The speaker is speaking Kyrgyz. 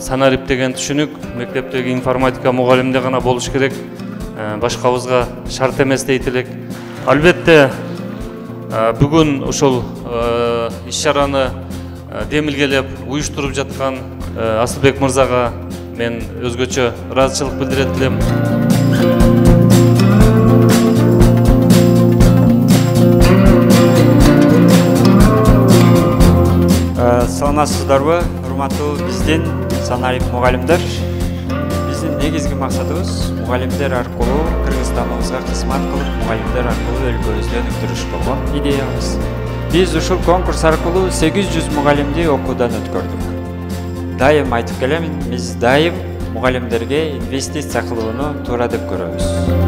санарип деген түшүнүк мектептеги информатика мугалимде гана болуш керек, башкабызга шарт эмес дейт элек. Албетте бүгүн ушул иш-чараны демилгелеп уюштуруп жаткан Асылбек мырзага мен өзгөчө ыраазычылык билдирет элем. Саламатсыздарбы, урматтуу биздин санарип мугалимдер. Биздин негизги максатыбыз мугалимдер аркылуу Кыргызстаныбызга кызмат кылып, мугалимдер аркылуу өлкөбүздү өнүктүрүш болгон идеябыз. Биз ушул конкурс аркылуу 800 мугалимди окуудан өткөрдүк. Дайым айтып келемин, биз дайым мугалимдерге инвестиция кылууну туура деп көрөбүз.